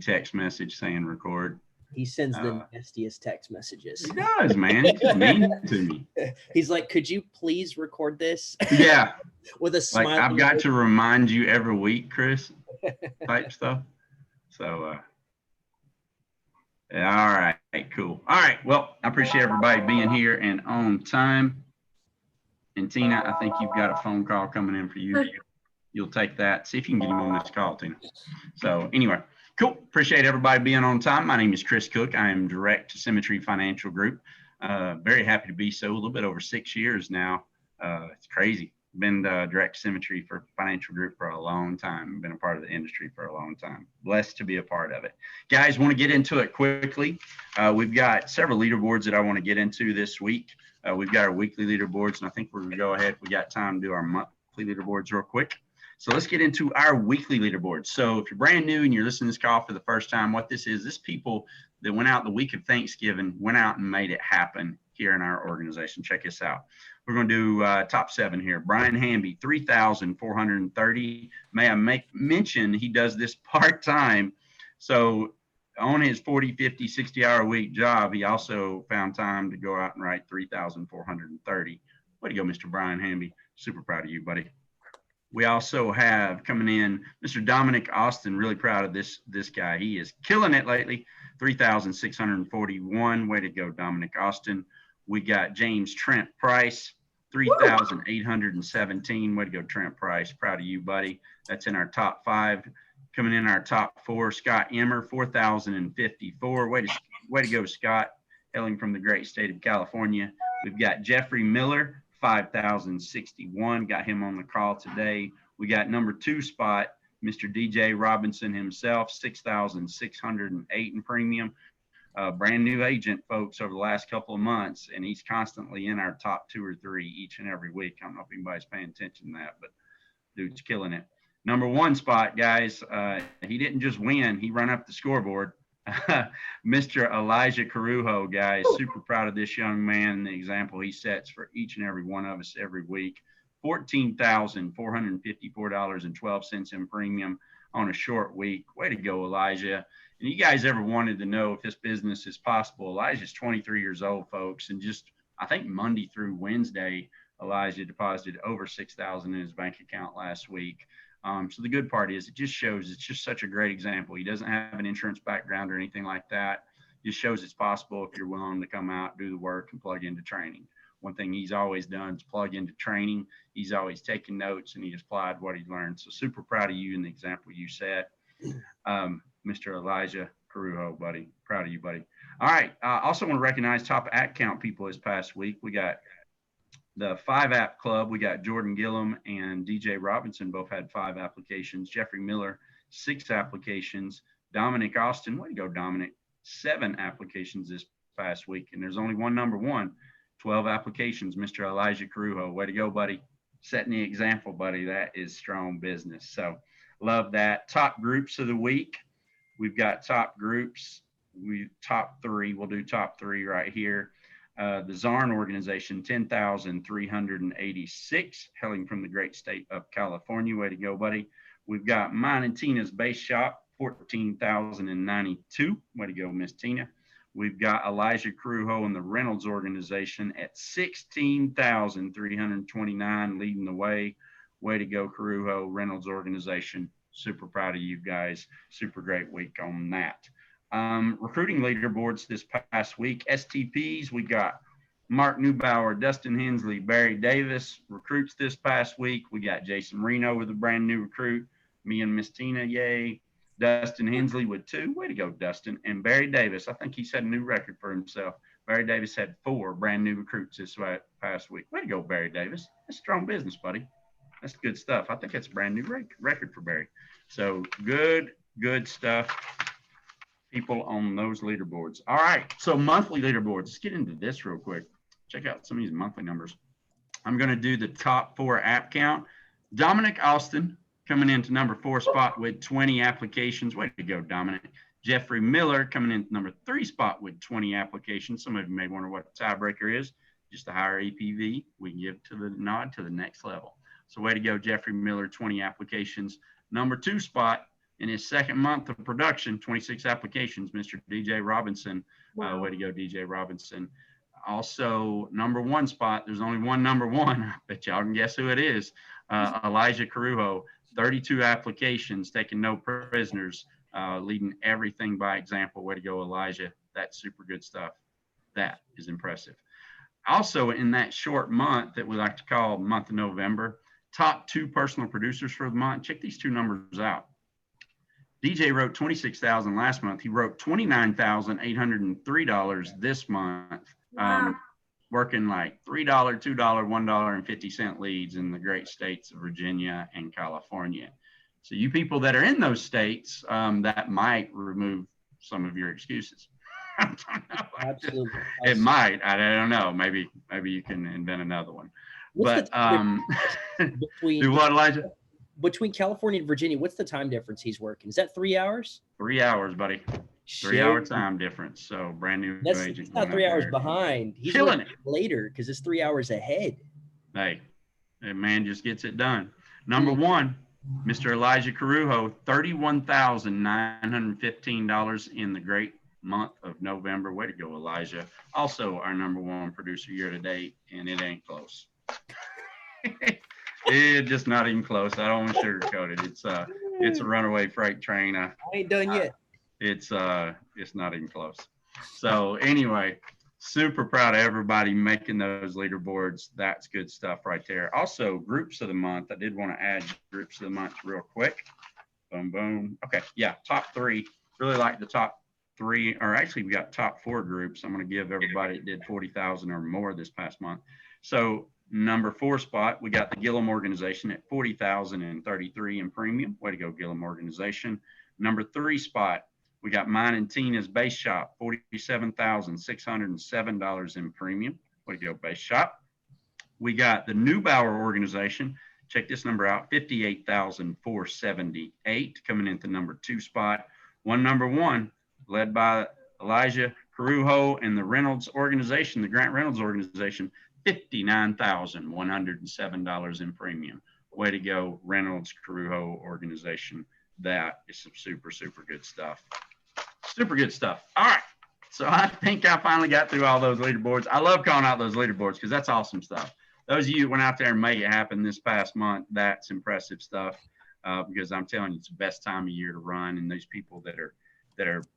text message saying record. He sends the nastiest text messages. He does, man. He's just mean to me. He's like, "Could you please record this?" Yeah. With a Like, smile. I've got to remind you every week, Chris, type stuff. So, all right, cool. All right. Well, I appreciate everybody being here and on time. And Tina, I think you've got a phone call coming in for you. You'll take that. See if you can get him on this call, Tina. So anyway, cool. Appreciate everybody being on time. My name is Chris Cook. I am Direct Symmetry Financial Group. Very happy to be so. A little bit over 6 years now. It's crazy. Been Direct Symmetry for Financial Group for a long time. Been a part of the industry for a long time. Blessed to be a part of it. Guys, want to get into it quickly. We've got several leaderboards that I want to get into this week. We've got our weekly leaderboards, and I think we're going to go ahead. We got time to do our monthly leaderboards real quick. So let's get into our weekly leaderboards. So if you're brand new and you're listening to this call for the first time, what this is people that went out the week of Thanksgiving, went out and made it happen here in our organization. Check this out. We're going to do top 7 here. Brian Hamby, 3,430. May I mention he does this part-time. So on his 40, 50, 60-hour a week job, he also found time to go out and write 3,430. Way to go, Mr. Brian Hamby. Super proud of you, buddy. We also have coming in Mr. Dominic Austin. Really proud of this guy. He is killing it lately. 3,641. Way to go, Dominic Austin. We got James Trent Price, 3,817. Way to go, Trent Price. Proud of you, buddy. That's in our top 5. Coming in our top 4, Scott Emmer, 4,054. Way to go, Scott. Hailing from the great state of California. We've got Jeffrey Miller, 5,061. Got him on the call today. We got number 2 spot, Mr. DJ Robinson himself, 6,608 in premium. Brand new agent, folks, over the last couple of months, and he's constantly in our top 2 or 3 each and every week. I don't know if anybody's paying attention to that, but dude's killing it. Number 1 spot, guys, he didn't just win, he run up the scoreboard. Mr. Elijah Carujo, guys, super proud of this young man and the example he sets for each and every one of us every week. $14,454.12 in premium on a short week. Way to go, Elijah. And you guys ever wanted to know if this business is possible? Elijah's 23 years old, folks, and just I think Monday through Wednesday, Elijah deposited over $6,000 in his bank account last week. So the good part is it just shows it's just such a great example. He doesn't have an insurance background or anything like that. It just shows it's possible if you're willing to come out, do the work, and plug into training. One thing he's always done is plug into training. He's always taken notes, and he applied what he's learned. So super proud of you and the example you set. Mr. Elijah Carujo, buddy. Proud of you, buddy. All right. I also want to recognize top app count people this past week. We got the 5 app club. We got Jordan Gillum and DJ Robinson both had 5 applications. Jeffrey Miller, 6 applications. Dominic Austin, way to go, Dominic, 7 applications this past week. And there's only one number 1, 12 applications. Mr. Elijah Carujo, way to go, buddy. Setting the example, buddy. That is strong business. So love that. Top groups of the week. We've got top groups. Top 3. We'll do top 3 right here. The Zarn organization, 10,386, hailing from the great state of California. Way to go, buddy. We've got mine and Tina's base shop, 14,092. Way to go, Miss Tina. We've got Elijah Carujo and the Reynolds organization at 16,329, leading the way. Way to go, Carujo, Reynolds organization. Super proud of you guys. Super great week on that. Recruiting leaderboards this past week. STPs, we got Mark Neubauer, Dustin Hensley, Barry Davis. Recruits this past week, we got Jason Marino with a brand new recruit. Me and Miss Tina, yay. Dustin Hensley with 2. Way to go, Dustin. And Barry Davis, I think he set a new record for himself. Barry Davis had 4 brand new recruits this past week. Way to go, Barry Davis. That's strong business, buddy. That's good stuff. I think that's a brand new record for Barry. So good stuff. People on those leaderboards. All right, so monthly leaderboards. Let's get into this real quick. Check out some of these monthly numbers. I'm going to do the top 4 app count. Dominic Austin coming into number 4 spot with 20 applications. Way to go, Dominic. Jeffrey Miller coming in number 3 spot with 20 applications. Some of you may wonder what the tiebreaker is. Just a higher APV. We can give to the nod to the next level. So way to go, Jeffrey Miller, 20 applications. Number 2 spot In his second month of production, 26 applications, Mr. DJ Robinson. Wow. Way to go, DJ Robinson. Also, number one spot, there's only one number one. I bet y'all can guess who it is. Elijah Carujo, 32 applications, taking no prisoners, leading everything by example. Way to go, Elijah. That's super good stuff. That is impressive. Also, in that short month that we like to call month of November, top 2 personal producers for the month. Check these 2 numbers out. DJ wrote $26,000 last month. He wrote $29,803 this month. Wow. Working like $3, $2, $1.50 leads in the great states of Virginia and California. So you people that are in those states, that might remove some of your excuses. I don't know. Absolutely. It might. I don't know. Maybe you can invent another one. What's But between do what, Elijah? between California and Virginia, what's the time difference he's working? Is that 3 hours? 3 hours, buddy. 3 hour time difference. So brand new That's agent. he's not going 3 up hours there. behind. He's Killing working later because it's 3 hours ahead. Hey, that man just gets it done. Number one, Mr. Elijah Carujo, $31,915 in the great month of November. Way to go, Elijah. Also our number one producer year to date, and it ain't close. It's just not even close. I don't want to sugarcoat it. It's a runaway freight train. I ain't done yet. It's not even close. So anyway, super proud of everybody making those leaderboards. That's good stuff right there. Also, groups of the month. I did want to add groups of the month real quick. Boom, boom. Okay, yeah, top 3. Really like the top 3, or actually we got top 4 groups. I'm going to give everybody that did 40,000 or more this past month. So number 4 spot, we got the Gillum organization at 40,033 in premium. Way to go, Gillum organization. Number 3 spot, we got mine and Tina's Base Shop, $47,607 in premium. Way to go, Base Shop. We got the Neubauer organization. Check this number out, 58,478 coming into number 2 spot. Number 1, led by Elijah Carujo and the Reynolds organization, the Grant Reynolds organization, $59,107 in premium. Way to go, Reynolds Carujo organization. That is some super, super good stuff. Super good stuff. All right. So I think I finally got through all those leaderboards. I love calling out those leaderboards because that's awesome stuff. Those of you who went out there and made it happen this past month, that's impressive stuff, because I'm telling you, it's the best time of year to run, and those people that are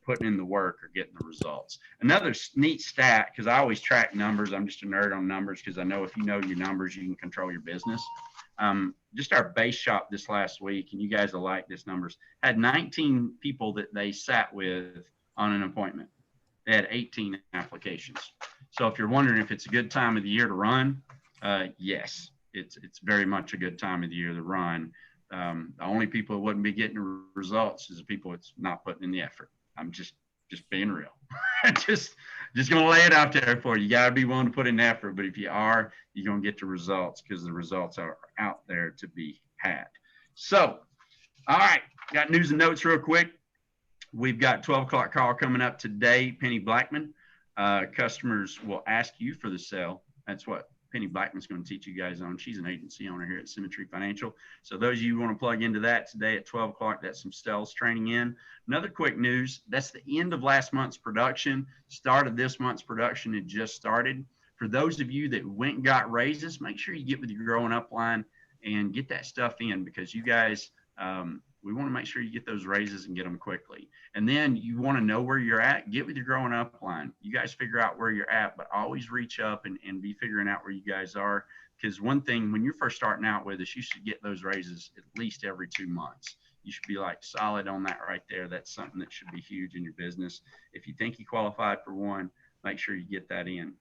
putting in the work are getting the results. Another neat stat, because I always track numbers. I'm just a nerd on numbers because I know if you know your numbers, you can control your business. Just our Base Shop this last week, and you guys will like this numbers, had 19 people that they sat with on an appointment. They had 18 applications. So if you're wondering if it's a good time of the year to run, yes, it's very much a good time of the year to run. The only people that wouldn't be getting results is the people that's not putting in the effort. I'm just being real. just gonna lay it out there for you. You gotta be willing to put in the effort, but if you are, you're gonna get the results because the results are out there to be had. So, all right, got news and notes real quick. We've got 12 o'clock call coming up today. Penny Blackman. Customers will ask you for the sale. That's what Penny Blackman's going to teach you guys on. She's an agency owner here at Symmetry Financial. So those of you who want to plug into that today at 12 o'clock, that's some sales training in. Another quick news, that's the end of last month's production. Start of this month's production had just started. For those of you that went and got raises, make sure you get with your growing up line and get that stuff in, because you guys, we want to make sure you get those raises and get them quickly. And then you want to know where you're at, get with your growing up line. You guys figure out where you're at, but always reach up and be figuring out where you guys are. Because one thing, when you're first starting out with us, you should get those raises at least every 2 months. You should be like solid on that right there. That's something that should be huge in your business. If you think you qualified for one, make sure you get that in.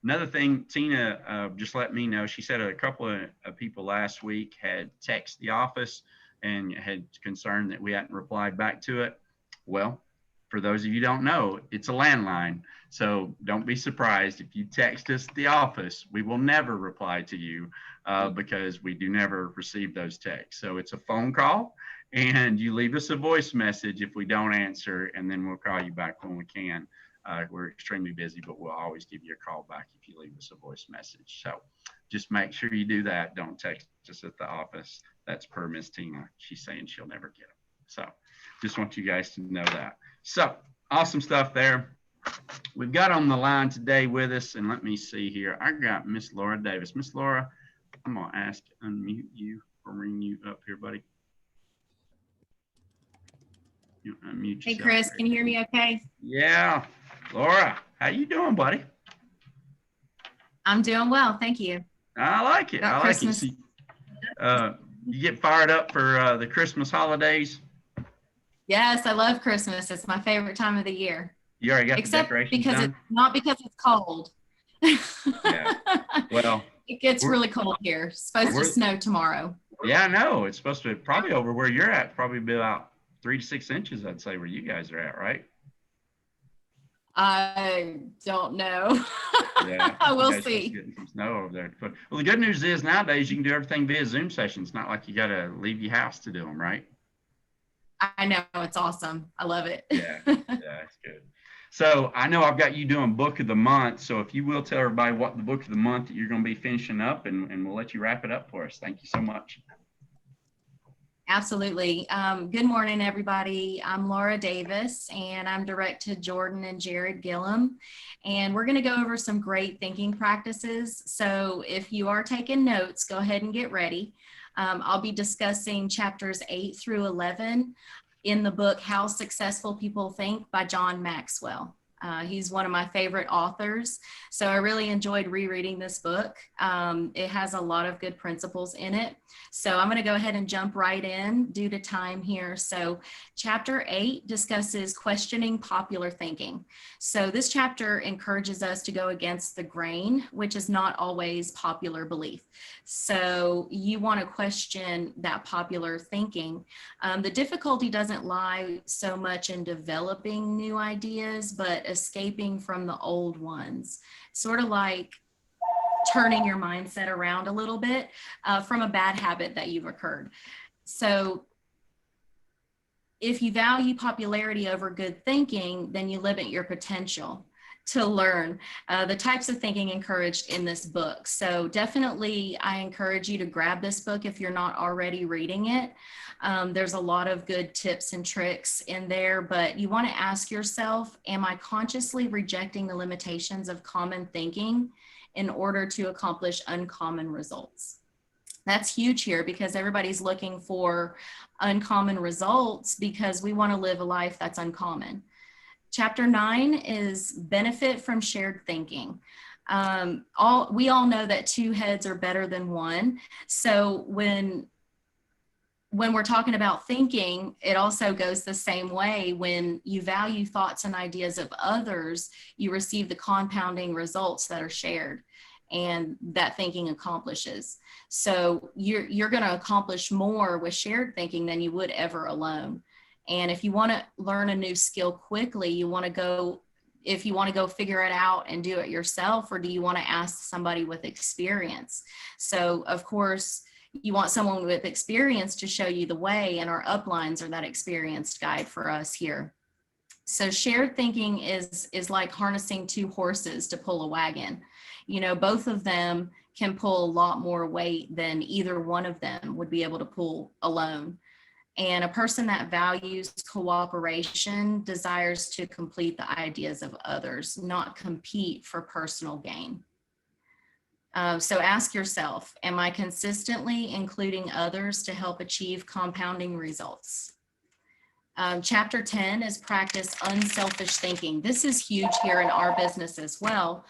Another thing, Tina just let me know, she said a couple of people last week had texted the office and had concern that we hadn't replied back to it. Well, for those of you who don't know, it's a landline. So don't be surprised if you text us at the office. We will never reply to you because we do never receive those texts. So it's a phone call, and you leave us a voice message if we don't answer, and then we'll call you back when we can. We're extremely busy, but we'll always give you a call back if you leave us a voice message. So just make sure you do that. Don't text us at the office. That's per Miss Tina. She's saying she'll never get them. So, Just want you guys to know that. So awesome stuff there. We've got on the line today with us, and let me see here. I got Miss Laura Davis. Miss Laura, I'm gonna ask to unmute you or ring you up here, buddy. You unmute Hey, yourself. Chris, can you hear me okay? Yeah, Laura, how you doing, buddy? I'm doing well, thank you. I like it. Got I like Christmas. it. See, you get fired up for the Christmas holidays. Yes, I love Christmas. It's my favorite time of the year. You already got Except the decorations because done? it's not because it's cold. Yeah. Well, it gets really cold here. It's supposed to snow tomorrow. yeah, I know. It's supposed to probably over where you're at, probably be about 3 to 6 inches, I'd say, where you guys are at, right? I don't know. Yeah, we'll you guys see. getting some snow over there. But, well, the good news is nowadays you can do everything via Zoom session. It's not like you got to leave your house to do them, right? I know, it's awesome. I love it. Yeah, it's good. So I know I've got you doing book of the month. So if you will tell everybody what the book of the month that you're going to be finishing up, and we'll let you wrap it up for us. Thank you so much. Absolutely. Good morning, everybody. I'm Laura Davis, and I'm direct to Jordan and Jared Gillum. And we're going to go over some great thinking practices. So if you are taking notes, go ahead and get ready. I'll be discussing chapters 8 through 11 in the book, How Successful People Think by John Maxwell. He's one of my favorite authors. So I really enjoyed rereading this book. It has a lot of good principles in it. So I'm going to go ahead and jump right in due to time here. So chapter 8 discusses questioning popular thinking. So this chapter encourages us to go against the grain, which is not always popular belief. So you want to question that popular thinking. The difficulty doesn't lie so much in developing new ideas, but escaping from the old ones, sort of like turning your mindset around a little bit from a bad habit that you've occurred. So if you value popularity over good thinking, then you limit your potential to learn the types of thinking encouraged in this book. So definitely I encourage you to grab this book if you're not already reading it. There's a lot of good tips and tricks in there, but you want to ask yourself, am I consciously rejecting the limitations of common thinking in order to accomplish uncommon results? That's huge here because everybody's looking for uncommon results because we want to live a life that's uncommon. Chapter 9 is benefit from shared thinking. We all know that two heads are better than one. So when we're talking about thinking, it also goes the same way. When you value thoughts and ideas of others, you receive the compounding results that are shared and that thinking accomplishes. So you're going to accomplish more with shared thinking than you would ever alone. And if you want to learn a new skill quickly, you want to go figure it out and do it yourself, or do you want to ask somebody with experience? So of course, you want someone with experience to show you the way, and our uplines are that experienced guide for us here. So shared thinking is like harnessing two horses to pull a wagon. You know, both of them can pull a lot more weight than either one of them would be able to pull alone. And a person that values cooperation desires to complete the ideas of others, not compete for personal gain. So ask yourself, am I consistently including others to help achieve compounding results? Chapter 10 is practice unselfish thinking. This is huge here in our business as well,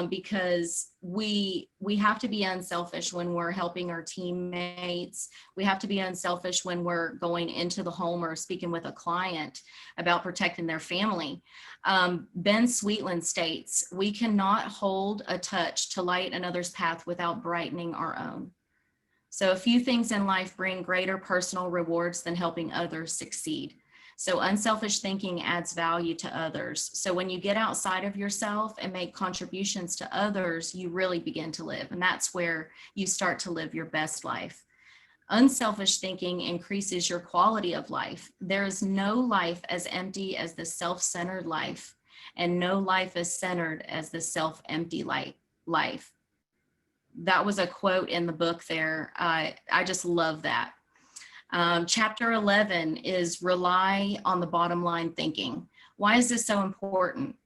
because we have to be unselfish when we're helping our teammates. We have to be unselfish when we're going into the home or speaking with a client about protecting their family. Ben Sweetland states, we cannot hold a touch to light another's path without brightening our own. So a few things in life bring greater personal rewards than helping others succeed. So unselfish thinking adds value to others. So when you get outside of yourself and make contributions to others, you really begin to live. And that's where you start to live your best life. Unselfish thinking increases your quality of life. There is no life as empty as the self-centered life, and no life as centered as the self-empty life. That was a quote in the book there. I just love that. Chapter 11 is rely on the bottom line thinking. Why is this so important?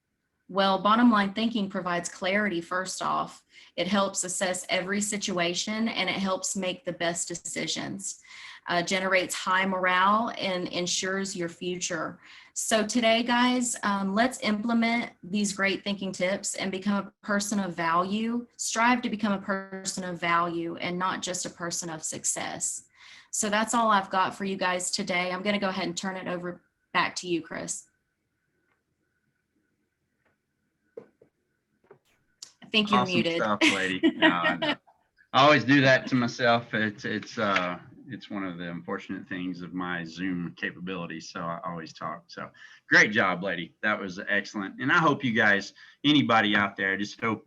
Well, bottom line thinking provides clarity first off. It helps assess every situation and it helps make the best decisions. Generates high morale and ensures your future. So today, guys, let's implement these great thinking tips and become a person of value. Strive to become a person of value and not just a person of success. So that's all I've got for you guys today. I'm going to go ahead and turn it over back to you, Chris. I think you're Awesome muted. stuff, lady. No, I always do that to myself. It's one of the unfortunate things of my Zoom capabilities. So I always talk. So great job, lady. That was excellent. And I hope you guys, anybody out there, I just hope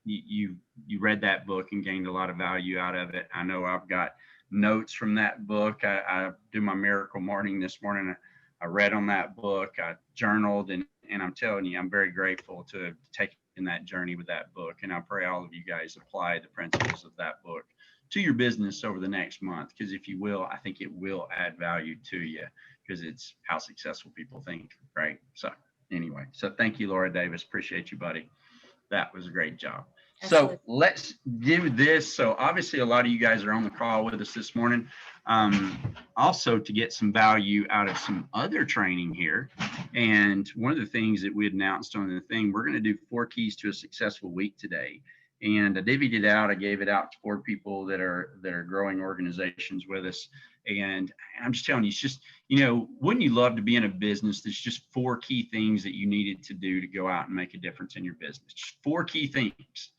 you read that book and gained a lot of value out of it. I know I've got notes from that book. I do my miracle morning this morning. I read on that book. I journaled, and I'm telling you, I'm very grateful to have taken that journey with that book. And I pray all of you guys apply the principles of that book to your business over the next month, because if you will, I think it will add value to you, because it's how successful people think, right? So anyway, so thank you, Laura Davis. Appreciate you, buddy. That was a great job. So let's do this. So obviously a lot of you guys are on the call with us this morning. Also to get some value out of some other training here. And one of the things that we had announced on the thing, we're going to do 4 keys to a successful week today. And I divvied it out. I gave it out to 4 people that are growing organizations with us. And I'm just telling you, it's just, wouldn't you love to be in a business that's just 4 key things that you needed to do to go out and make a difference in your business? Just 4 key things.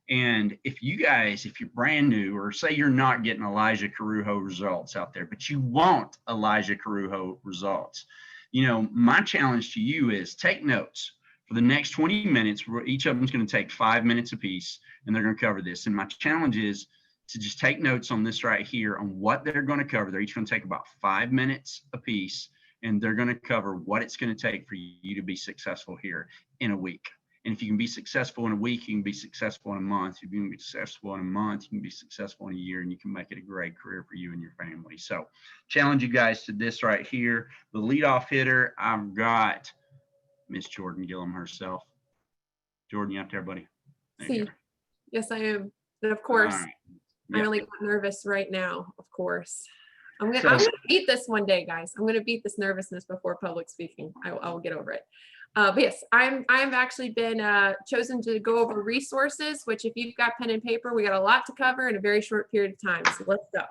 And if you guys, if you're brand new, or say you're not getting Elijah Carujo results out there, but you want Elijah Carujo results, my challenge to you is take notes for the next 20 minutes. Each of them is going to take 5 minutes apiece, and they're going to cover this. And my challenge is to just take notes on this right here on what they're going to cover. They're each going to take about 5 minutes apiece, and they're going to cover what it's going to take for you to be successful here in a week. And if you can be successful in a week, you can be successful in a month. If you can be successful in a month, you can be successful in a year, and you can make it a great career for you and your family. So challenge you guys to this right here. The leadoff hitter, I've got Miss Jordan Gillum herself. Jordan, you out there, buddy? See, yes, I am. And of course, right. I Yep. really got nervous right now, of course. I'm gonna beat this one day, guys. I'm gonna beat this nervousness before public speaking. I will get over it. But yes, I've actually been chosen to go over resources, which if you've got pen and paper, we got a lot to cover in a very short period of time. So let's go.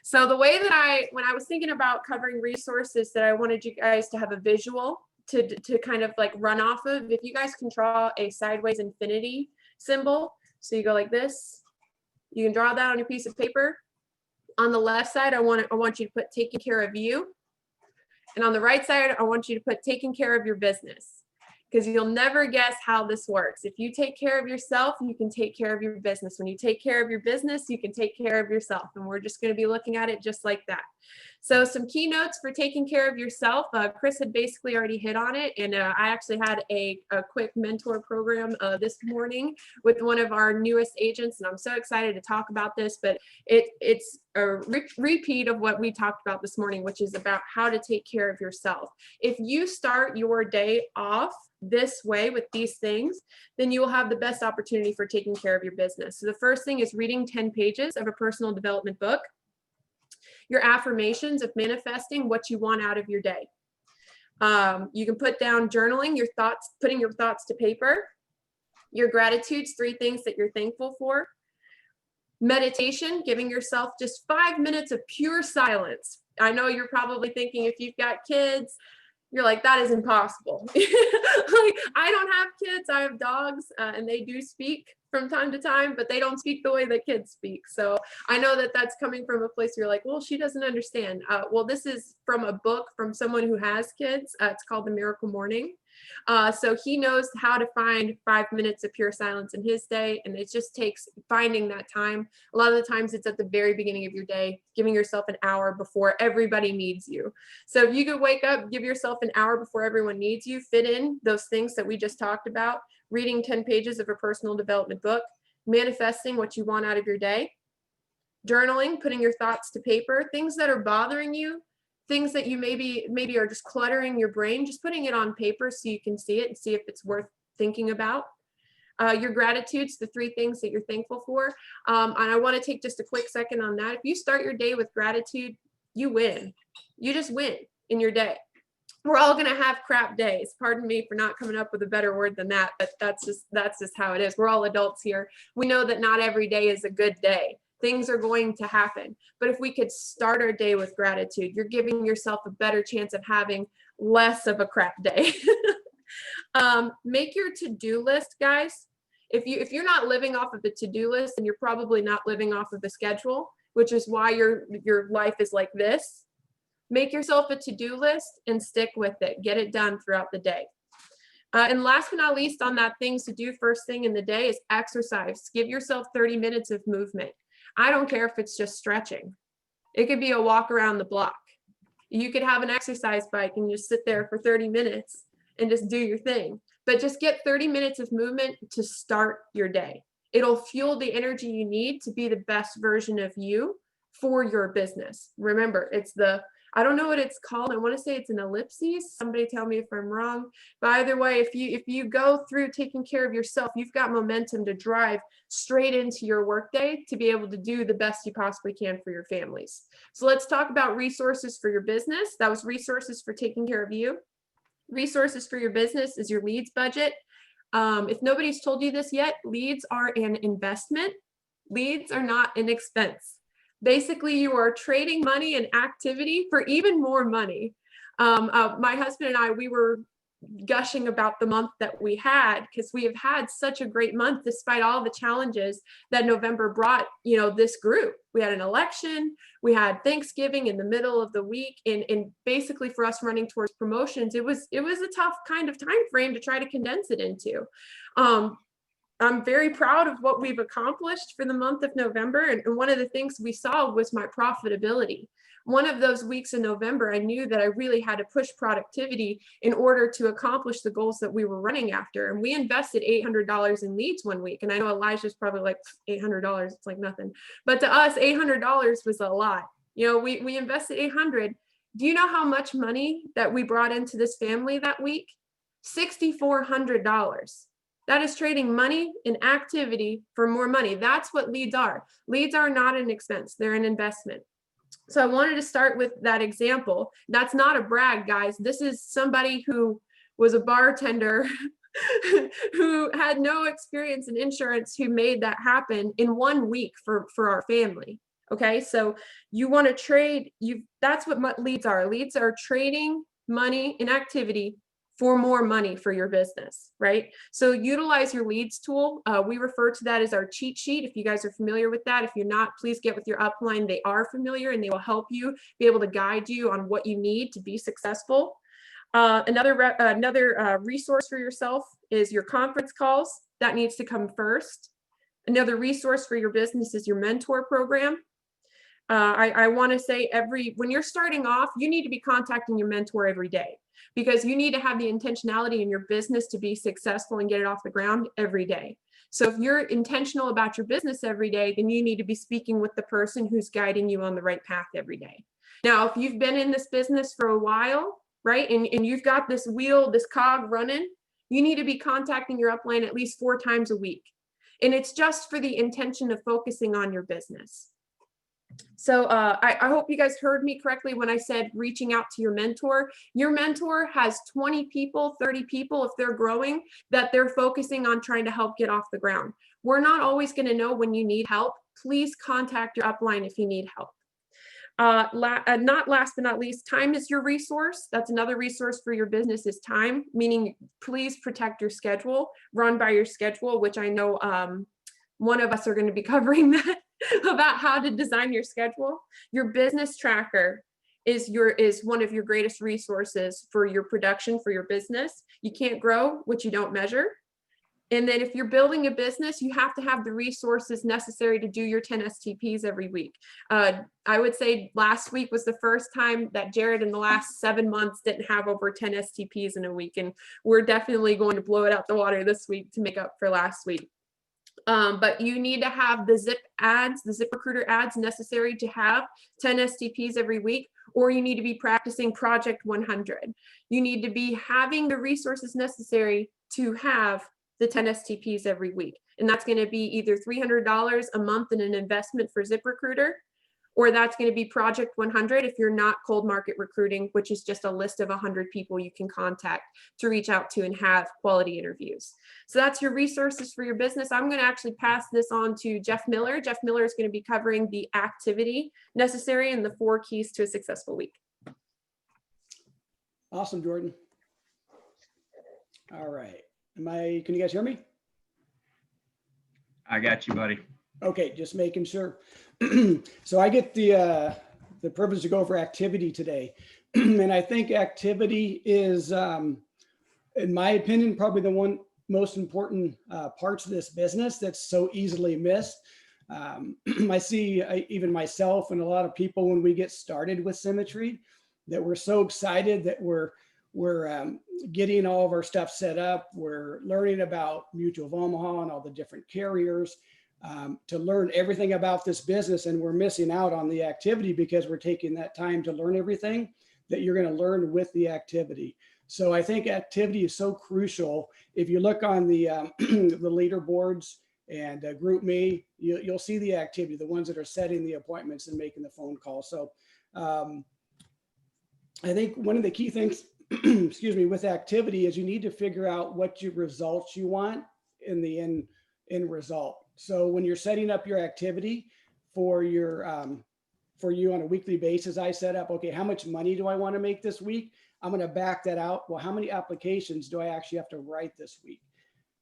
So the way that when I was thinking about covering resources, that I wanted you guys to have a visual to kind of like run off of. If you guys can draw a sideways infinity symbol, so you go like this, you can draw that on your piece of paper. On the left side, I want you to put taking care of you. And on the right side, I want you to put taking care of your business, because you'll never guess how this works. If you take care of yourself, you can take care of your business. When you take care of your business, you can take care of yourself. And we're just going to be looking at it just like that. So some keynotes for taking care of yourself. Chris had basically already hit on it. And I actually had a quick mentor program this morning with one of our newest agents. And I'm so excited to talk about this, but it's a repeat of what we talked about this morning, which is about how to take care of yourself. If you start your day off this way with these things, then you will have the best opportunity for taking care of your business. So the first thing is reading 10 pages of a personal development book. Your affirmations of manifesting what you want out of your day. You can put down journaling, your thoughts, putting your thoughts to paper. Your gratitudes, 3 things that you're thankful for. Meditation, giving yourself just 5 minutes of pure silence. I know you're probably thinking, if you've got kids, you're like, that is impossible. Like, I don't have kids, I have dogs, and they do speak from time to time, but they don't speak the way that kids speak. So I know that that's coming from a place where you're like, well, she doesn't understand. Well, this is from a book from someone who has kids. It's called The Miracle Morning. So he knows how to find 5 minutes of pure silence in his day. And it just takes finding that time. A lot of the times it's at the very beginning of your day, giving yourself an hour before everybody needs you. So if you could wake up, give yourself an hour before everyone needs you, fit in those things that we just talked about, reading 10 pages of a personal development book, manifesting what you want out of your day, journaling, putting your thoughts to paper, things that are bothering you, things that you maybe are just cluttering your brain, just putting it on paper so you can see it and see if it's worth thinking about. Your gratitudes, the 3 things that you're thankful for. And I want to take just a quick second on that. If you start your day with gratitude, you win. You just win in your day. We're all going to have crap days. Pardon me for not coming up with a better word than that, but that's just how it is. We're all adults here. We know that not every day is a good day. Things are going to happen. But if we could start our day with gratitude, you're giving yourself a better chance of having less of a crap day. Make your to-do list, guys. If you're not living off of the to-do list, then you're probably not living off of the schedule, which is why your life is like this. Make yourself a to-do list and stick with it. Get it done throughout the day. And last but not least on that things to do first thing in the day is exercise. Give yourself 30 minutes of movement. I don't care if it's just stretching. It could be a walk around the block. You could have an exercise bike and just sit there for 30 minutes and just do your thing. But just get 30 minutes of movement to start your day. It'll fuel the energy you need to be the best version of you for your business. Remember, I don't know what it's called. I want to say it's an ellipses. Somebody tell me if I'm wrong. But either way, if you go through taking care of yourself, you've got momentum to drive straight into your workday to be able to do the best you possibly can for your families. So let's talk about resources for your business. That was resources for taking care of you. Resources for your business is your leads budget. If nobody's told you this yet, leads are an investment. Leads are not an expense. Basically, you are trading money and activity for even more money. My husband and I, we were gushing about the month that we had because we have had such a great month despite all the challenges that November brought, this group. We had an election, we had Thanksgiving in the middle of the week, and basically for us running towards promotions, it was a tough kind of time frame to try to condense it into. I'm very proud of what we've accomplished for the month of November. And one of the things we saw was my profitability. One of those weeks in November, I knew that I really had to push productivity in order to accomplish the goals that we were running after. And we invested $800 in leads one week. And I know Elijah's probably like $800, it's like nothing. But to us, $800 was a lot. We invested $800. Do you know how much money that we brought into this family that week? $6,400. That is trading money and activity for more money. That's what leads are. Leads are not an expense. They're an investment. So I wanted to start with that example. That's not a brag, guys. This is somebody who was a bartender who had no experience in insurance who made that happen in 1 week for our family. Okay, so you want to trade. That's what leads are. Leads are trading money and activity for more money for your business, right? So utilize your leads tool. We refer to that as our cheat sheet. If you guys are familiar with that, if you're not, please get with your upline. They are familiar and they will help you be able to guide you on what you need to be successful. Another resource for yourself is your conference calls. That needs to come first. Another resource for your business is your mentor program. I want to say when you're starting off, you need to be contacting your mentor every day, because you need to have the intentionality in your business to be successful and get it off the ground every day. So if you're intentional about your business every day, then you need to be speaking with the person who's guiding you on the right path every day. Now, if you've been in this business for a while, right, and you've got this wheel, this cog running, you need to be contacting your upline at least 4 times a week. And it's just for the intention of focusing on your business. So I hope you guys heard me correctly when I said reaching out to your mentor. Your mentor has 20 people, 30 people, if they're growing, that they're focusing on trying to help get off the ground. We're not always going to know when you need help. Please contact your upline if you need help. Not last but not least, time is your resource. That's another resource for your business is time, meaning please protect your schedule, run by your schedule, which I know one of us are going to be covering that about how to design your schedule. Your business tracker is one of your greatest resources for your production for your business. You can't grow what you don't measure. And then if you're building a business, you have to have the resources necessary to do your 10 STPs every week. I would say last week was the first time that Jared in the last 7 months didn't have over 10 STPs in a week. And we're definitely going to blow it out the water this week to make up for last week. But you need to have the zip ads, the ZipRecruiter ads necessary to have 10 STPs every week, or you need to be practicing Project 100. You need to be having the resources necessary to have the 10 STPs every week. And that's going to be either $300 a month in an investment for ZipRecruiter, or that's going to be Project 100 if you're not cold market recruiting, which is just a list of 100 people you can contact to reach out to and have quality interviews. So that's your resources for your business. I'm going to actually pass this on to Jeff Miller. Jeff Miller is going to be covering the activity necessary and the 4 keys to a successful week. Awesome, Jordan. All right. Can you guys hear me? I got you, buddy. Okay, just making sure. So I get the privilege to go over activity today. And I think activity is, in my opinion, probably the one most important parts of this business that's so easily missed. I see even myself and a lot of people when we get started with Symmetry that we're so excited that we're getting all of our stuff set up. We're learning about Mutual of Omaha and all the different carriers. To learn everything about this business, and we're missing out on the activity because we're taking that time to learn everything that you're going to learn with the activity. So I think activity is so crucial. If you look on the the leaderboards and GroupMe, you'll see the activity, the ones that are setting the appointments and making the phone call. So I think one of the key things, excuse me, with activity is you need to figure out what your results you want in the end result. So when you're setting up your activity for your for you on a weekly basis, I set up, okay, how much money do I want to make this week? I'm going to back that out. Well, how many applications do I actually have to write this week?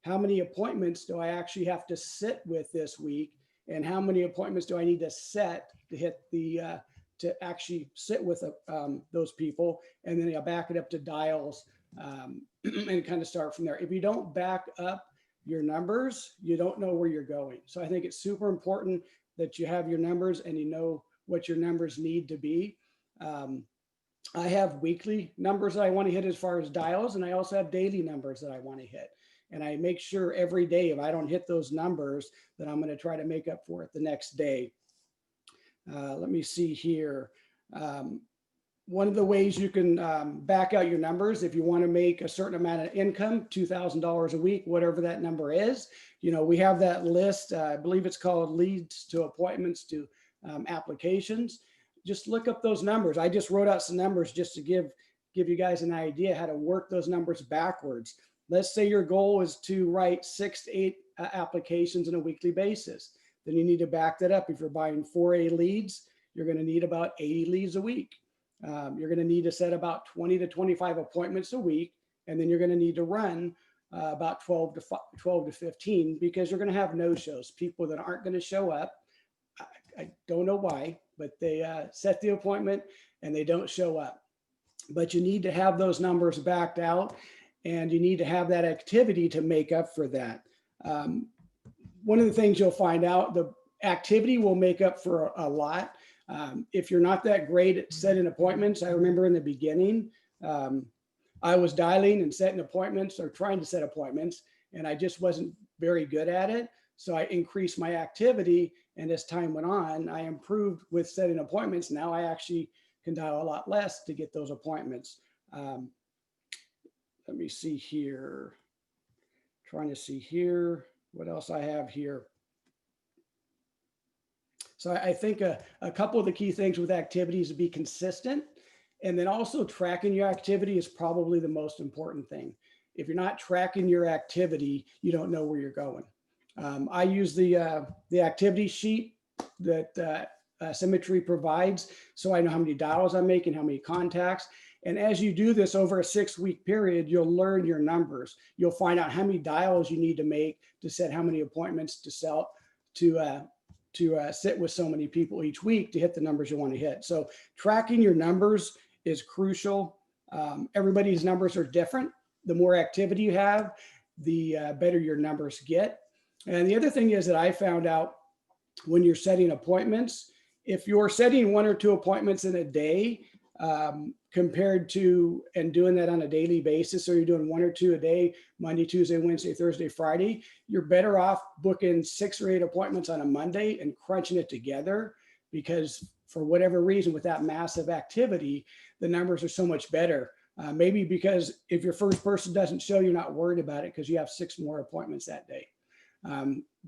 How many appointments do I actually have to sit with this week? And how many appointments do I need to set to hit the to actually sit with those people? And then I'll back it up to dials and kind of start from there. If you don't back up your numbers, you don't know where you're going. So I think it's super important that you have your numbers and you know what your numbers need to be. I have weekly numbers that I want to hit as far as dials, and I also have daily numbers that I want to hit. And I make sure every day if I don't hit those numbers, that I'm going to try to make up for it the next day. Let me see here. One of the ways you can back out your numbers, if you want to make a certain amount of income, $2,000 a week, whatever that number is, you know, we have that list. I believe it's called leads to appointments to applications. Just look up those numbers. I just wrote out some numbers just to give you guys an idea how to work those numbers backwards. Let's say your goal is to write 6 to 8 applications on a weekly basis. Then you need to back that up. If you're buying 4A leads, you're going to need about 80 leads a week. You're going to need to set about 20 to 25 appointments a week. And then you're going to need to run about 12 to 15 because you're going to have no-shows, people that aren't going to show up. I don't know why, but they set the appointment and they don't show up. But you need to have those numbers backed out and you need to have that activity to make up for that. One of the things you'll find out, the activity will make up for a lot. If you're not that great at setting appointments, I remember in the beginning, I was dialing and setting appointments or trying to set appointments, and I just wasn't very good at it. So I increased my activity, and as time went on, I improved with setting appointments. Now I actually can dial a lot less to get those appointments. Let me see here. Trying to see here what else I have here. So I think a couple of the key things with activities to be consistent, and then also tracking your activity is probably the most important thing. If you're not tracking your activity, you don't know where you're going. I use the activity sheet that Symmetry provides, so I know how many dials I'm making, how many contacts. And as you do this over a 6-week period, you'll learn your numbers. You'll find out how many dials you need to make to set how many appointments to sell to sit with so many people each week to hit the numbers you want to hit. So tracking your numbers is crucial. Everybody's numbers are different. The more activity you have, the better your numbers get. And the other thing is that I found out when you're setting appointments, if you're setting 1 or 2 appointments in a day, compared to, and doing that on a daily basis, or you're doing 1 or 2 a day, Monday, Tuesday, Wednesday, Thursday, Friday, you're better off booking 6 or 8 appointments on a Monday and crunching it together, because for whatever reason, with that massive activity, the numbers are so much better. Maybe because if your first person doesn't show, you're not worried about it because you have 6 more appointments that day.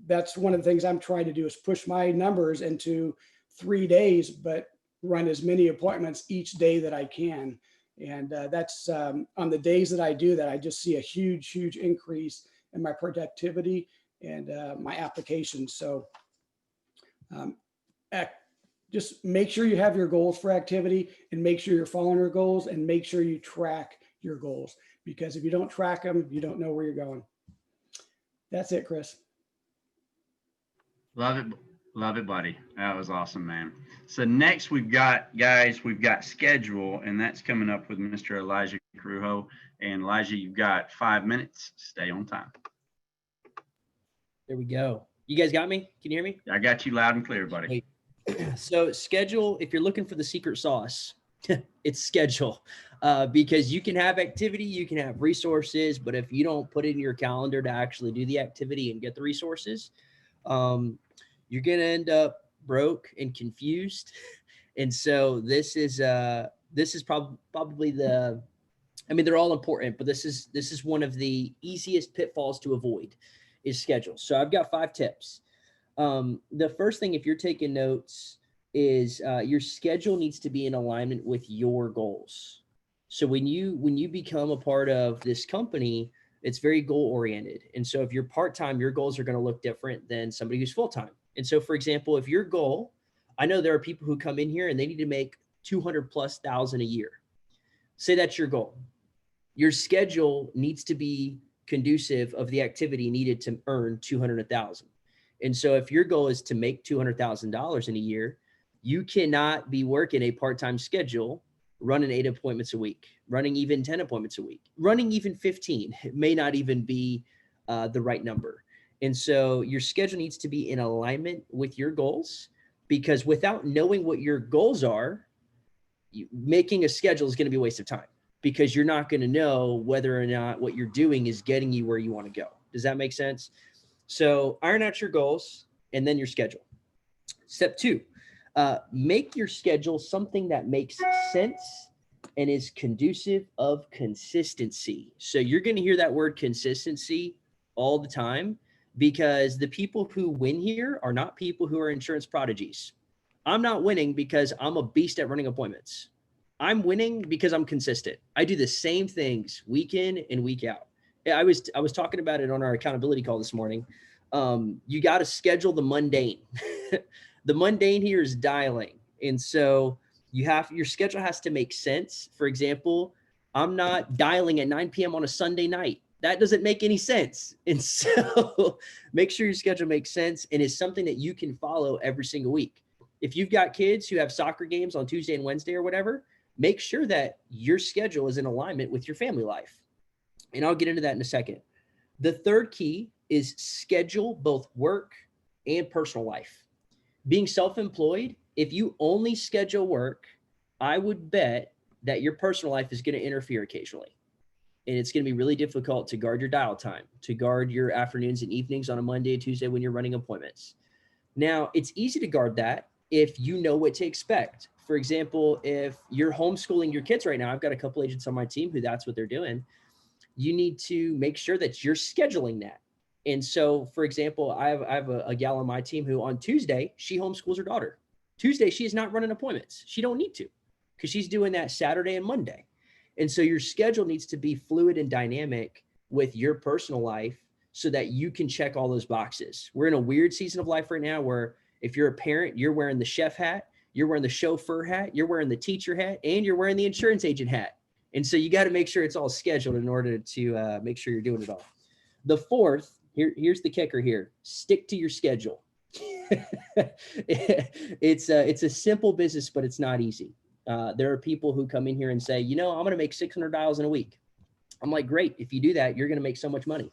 That's one of the things I'm trying to do, is push my numbers into 3 days, but run as many appointments each day that I can. And that's on the days that I do that, I just see a huge increase in my productivity and my applications. So just make sure you have your goals for activity, and make sure you're following your goals, and make sure you track your goals, because if you don't track them, you don't know where you're going. That's it, Chris. Love it, buddy. That was awesome, man. So next we've got schedule, and that's coming up with Mr. Elijah Crujo. And Elijah, you've got 5 minutes. Stay on time. There we go. You guys got me? Can you hear me? I got you loud and clear, buddy. Hey. So schedule, if you're looking for the secret sauce, it's schedule, because you can have activity, you can have resources, but if you don't put it in your calendar to actually do the activity and get the resources, you're going to end up broke and confused. And so this is probably they're all important, but this is one of the easiest pitfalls to avoid, is schedule. So I've got 5 tips. The first thing, if you're taking notes, is your schedule needs to be in alignment with your goals. So when you become a part of this company, it's very goal oriented. And so if you're part-time, your goals are going to look different than somebody who's full-time. And so, for example, if your goal, I know there are people who come in here and they need to make 200,000+ a year. Say that's your goal. Your schedule needs to be conducive of the activity needed to earn 200,000. And so if your goal is to make $200,000 in a year, you cannot be working a part-time schedule, running 8 appointments a week, running even 10 appointments a week, running even 15. It may not even be the right number. And so your schedule needs to be in alignment with your goals, because without knowing what your goals are, making a schedule is going to be a waste of time, because you're not going to know whether or not what you're doing is getting you where you want to go. Does that make sense? So iron out your goals and then your schedule. Step 2, make your schedule something that makes sense and is conducive of consistency. So you're going to hear that word consistency all the time, because the people who win here are not people who are insurance prodigies. I'm not winning because I'm a beast at running appointments. I'm winning because I'm consistent. I do the same things week in and week out. I was talking about it on our accountability call this morning. You got to schedule the mundane. The mundane here is dialing. And so your schedule has to make sense. For example, I'm not dialing at 9 p.m. on a Sunday night. That doesn't make any sense. And so make sure your schedule makes sense and is something that you can follow every single week. If you've got kids who have soccer games on Tuesday and Wednesday or whatever, make sure that your schedule is in alignment with your family life. And I'll get into that in a second. The third key is schedule both work and personal life. Being self-employed, if you only schedule work, I would bet that your personal life is going to interfere occasionally. And it's going to be really difficult to guard your dial time, to guard your afternoons and evenings on a Monday and Tuesday when you're running appointments. Now, it's easy to guard that if you know what to expect. For example, if you're homeschooling your kids right now, I've got a couple agents on my team who that's what they're doing. You need to make sure that you're scheduling that. And so, for example, I have a gal on my team who on Tuesday, she homeschools her daughter. Tuesday, she is not running appointments. She don't need to, because she's doing that Saturday and Monday. And so your schedule needs to be fluid and dynamic with your personal life so that you can check all those boxes. We're in a weird season of life right now where if you're a parent, you're wearing the chef hat, you're wearing the chauffeur hat, you're wearing the teacher hat, and you're wearing the insurance agent hat. And so you got to make sure it's all scheduled in order to make sure you're doing it all. The fourth, here's the kicker here. Stick to your schedule. It's a simple business, but it's not easy. There are people who come in here and say, I'm going to make $600 in a week. I'm like, great. If you do that, you're going to make so much money.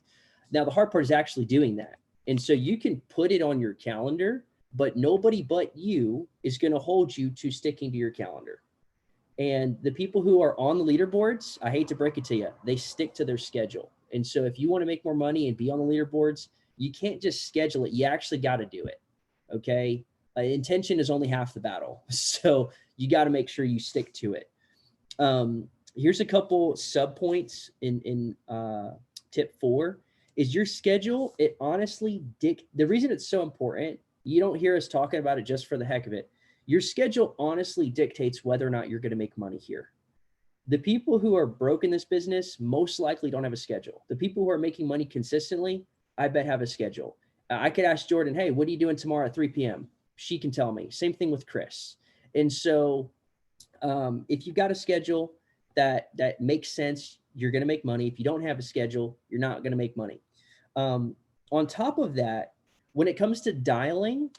Now, the hard part is actually doing that. And so you can put it on your calendar, but nobody but you is going to hold you to sticking to your calendar. And the people who are on the leaderboards, I hate to break it to you, they stick to their schedule. And so if you want to make more money and be on the leaderboards, you can't just schedule it. You actually got to do it. Okay. Intention is only half the battle. So you got to make sure you stick to it. Here's a couple sub points in tip 4 is your schedule. It honestly, the reason it's so important, you don't hear us talking about it just for the heck of it. Your schedule honestly dictates whether or not you're going to make money here. The people who are broke in this business most likely don't have a schedule. The people who are making money consistently, I bet have a schedule. I could ask Jordan, hey, what are you doing tomorrow at 3 p.m.? She can tell me. Same thing with Chris. And so if you've got a schedule that makes sense, you're going to make money. If you don't have a schedule, you're not going to make money. On top of that, when it comes to dialing,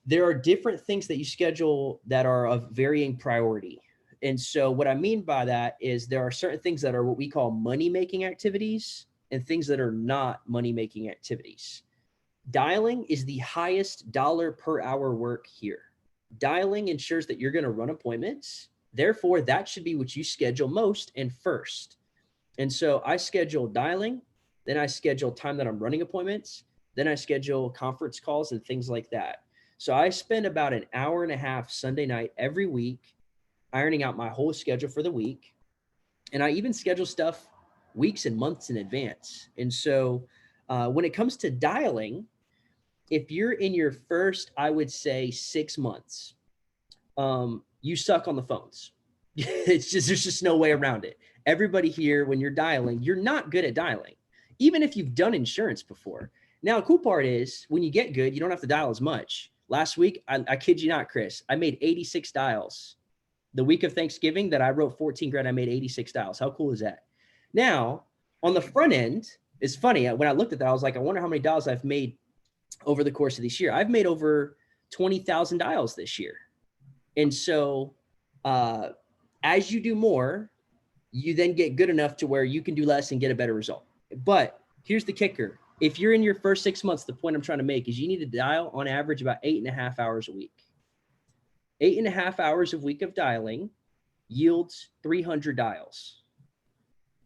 there are different things that you schedule that are of varying priority. And so what I mean by that is there are certain things that are what we call money-making activities and things that are not money-making activities. Dialing is the highest dollar per hour work here. Dialing ensures that you're going to run appointments. Therefore, that should be what you schedule most and first. And so I schedule dialing, then I schedule time that I'm running appointments, then I schedule conference calls and things like that. So I spend about an hour and a half Sunday night every week ironing out my whole schedule for the week. And I even schedule stuff weeks and months in advance. And so when it comes to dialing, if you're in your first, I would say 6 months, you suck on the phones. There's just no way around it. Everybody here, when you're dialing, you're not good at dialing, even if you've done insurance before. Now, the cool part is when you get good, you don't have to dial as much. Last week, I kid you not, Chris, I made 86 dials. The week of Thanksgiving that I wrote 14 grand, I made 86 dials. How cool is that? Now, on the front end, it's funny. When I looked at that, I was like, I wonder how many dials I've made over the course of this year. I've made over 20,000 dials this year. And so as you do more, you then get good enough to where you can do less and get a better result. But here's the kicker. If you're in your first 6 months, the point I'm trying to make is you need to dial on average about 8.5 hours a week. 8.5 hours a week of dialing yields 300 dials.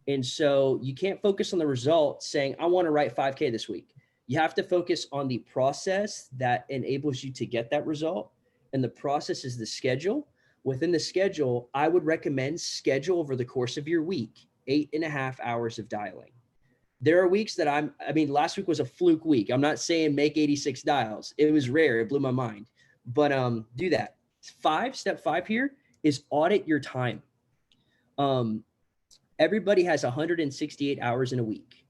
And so you can't focus on the result saying, I want to write 5K this week. You have to focus on the process that enables you to get that result. And the process is the schedule. Within the schedule, I would recommend schedule over the course of your week, 8.5 hours of dialing. There are weeks that last week was a fluke week. I'm not saying make 86 dials. It was rare. It blew my mind. But do that. Step 5 here is audit your time. Everybody has 168 hours in a week.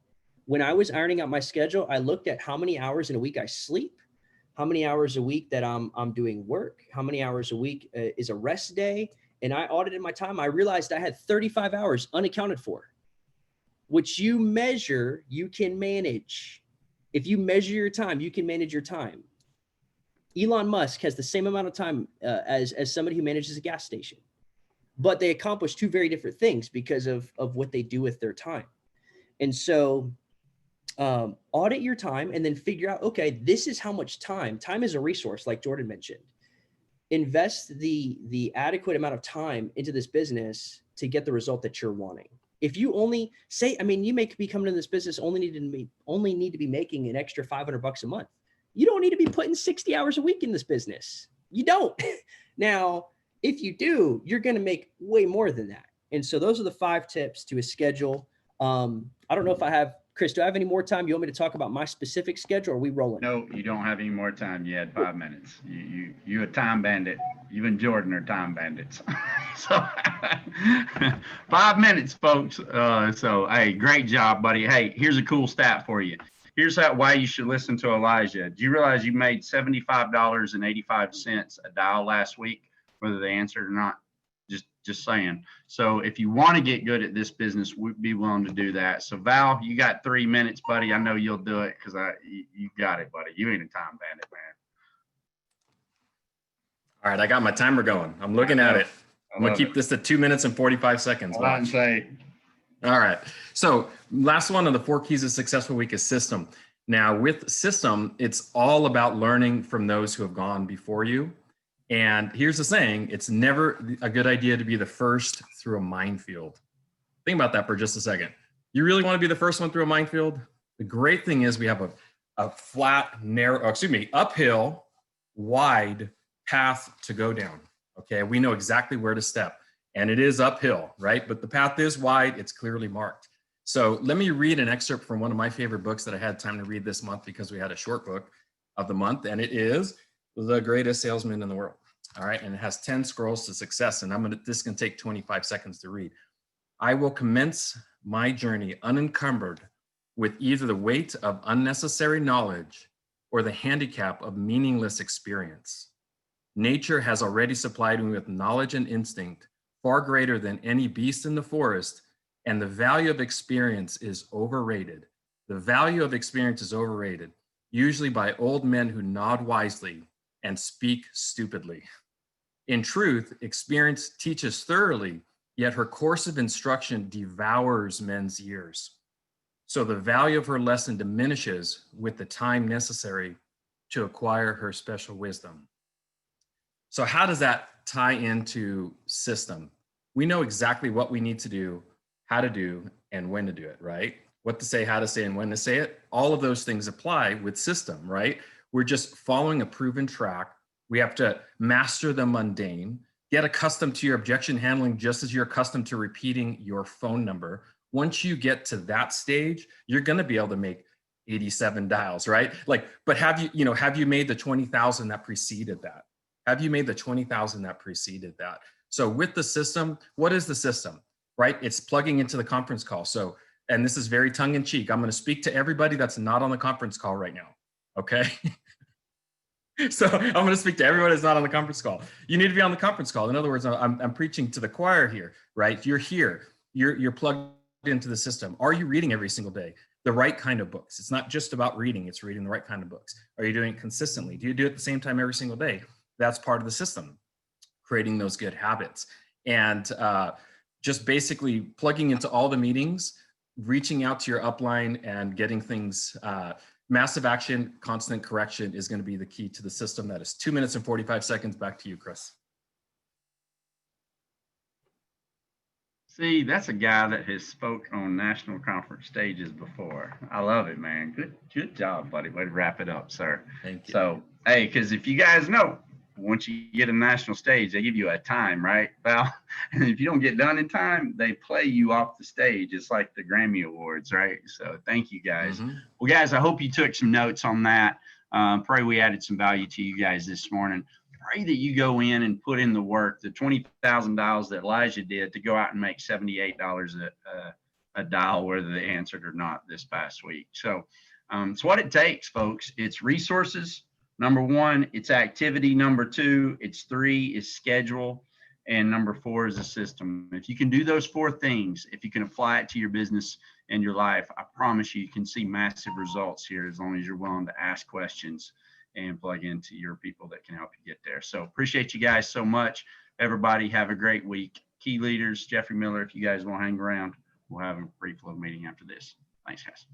When I was ironing out my schedule, I looked at how many hours in a week I sleep, how many hours a week that I'm doing work, how many hours a week is a rest day. And I audited my time. I realized I had 35 hours unaccounted for, which you measure, you can manage. If you measure your time, you can manage your time. Elon Musk has the same amount of time as somebody who manages a gas station, but they accomplish two very different things because of what they do with their time. And so audit your time and then figure out, okay, this is how much time is a resource, like Jordan mentioned. Invest the adequate amount of time into this business to get the result that you're wanting. If you only say, you may be coming into this business, only need to be making an extra $500 a month. You don't need to be putting 60 hours a week in this business. You don't. Now, if you do, you're going to make way more than that. And so those are the 5 tips to a schedule. I don't know if I have, Chris, do I have any more time? You want me to talk about my specific schedule, or are we rolling? No, you don't have any more time. You had 5 minutes. You a time bandit. You and Jordan are time bandits. So 5 minutes, folks. So, hey, great job, buddy. Hey, here's a cool stat for you. Here's why you should listen to Elijah. Do you realize you made $75.85 a dial last week, whether they answered or not? Just saying. So if you want to get good at this business, we'd be willing to do that. So Val, you got 3 minutes, buddy. I know you'll do it because you got it, buddy. You ain't a time bandit, man. All right, I got my timer going. I'm looking at it. I'm gonna keep this to 2 minutes and 45 seconds. All right. So last one of the 4 keys of successful week is system. Now with system, it's all about learning from those who have gone before you And here's the saying, it's never a good idea to be the first through a minefield. Think about that for just a second. You really want to be the first one through a minefield? The great thing is we have a flat, narrow, uphill, wide path to go down. Okay, we know exactly where to step, and it is uphill, right? But the path is wide, it's clearly marked. So let me read an excerpt from one of my favorite books that I had time to read this month because we had a short book of the month, and it is The Greatest Salesman in the World. All right, and it has 10 scrolls to success, and this can take 25 seconds to read. I will commence my journey unencumbered with either the weight of unnecessary knowledge or the handicap of meaningless experience. Nature has already supplied me with knowledge and instinct far greater than any beast in the forest, and the value of experience is overrated. The value of experience is overrated, usually by old men who nod wisely and speak stupidly. In truth, experience teaches thoroughly, yet her course of instruction devours men's years. So the value of her lesson diminishes with the time necessary to acquire her special wisdom. So how does that tie into system? We know exactly what we need to do, how to do, and when to do it, right? What to say, how to say, and when to say it. All of those things apply with system, right? We're just following a proven track. We have to master the mundane, get accustomed to your objection handling just as you're accustomed to repeating your phone number. Once you get to that stage, you're going to be able to make 87 dials, right? Like, but have you made the 20,000 that preceded that? Have you made the 20,000 that preceded that? So with the system, what is the system, right? It's plugging into the conference call. So, and this is very tongue in cheek. I'm going to speak to everybody that's not on the conference call right now. Okay. So I'm going to speak to everybody that's not on the conference call. You need to be on the conference call. In other words, I'm preaching to the choir here, right? You're here, you're plugged into the system. Are you reading every single day the right kind of books? It's not just about reading, it's reading the right kind of books. Are you doing it consistently? Do you do it at the same time every single day? That's part of the system, creating those good habits. And just basically plugging into all the meetings, reaching out to your upline and getting things, massive action, constant correction is going to be the key to the system. That is 2 minutes and 45 seconds. Back to you, Chris. See, that's a guy that has spoke on national conference stages before. I love it, man. Good job, buddy. Way to wrap it up, sir. Thank you. So, hey, because if you guys know, once you get a national stage, they give you a time, right, Val? And if you don't get done in time, they play you off the stage. It's like the Grammy Awards, right? So thank you, guys. Mm-hmm. Well, guys, I hope you took some notes on that. Pray we added some value to you guys this morning. Pray that you go in and put in the work, the $20,000 that Elijah did to go out and make $78 a dial, whether they answered or not this past week. So it's what it takes, folks. It's resources. Number one, it's activity. Number two, it's three is schedule. And number four is a system. If you can do those four things, if you can apply it to your business and your life, I promise you can see massive results here as long as you're willing to ask questions and plug into your people that can help you get there. So appreciate you guys so much. Everybody have a great week. Key leaders, Jeffrey Miller, if you guys want to hang around, we'll have a free flow meeting after this. Thanks, guys.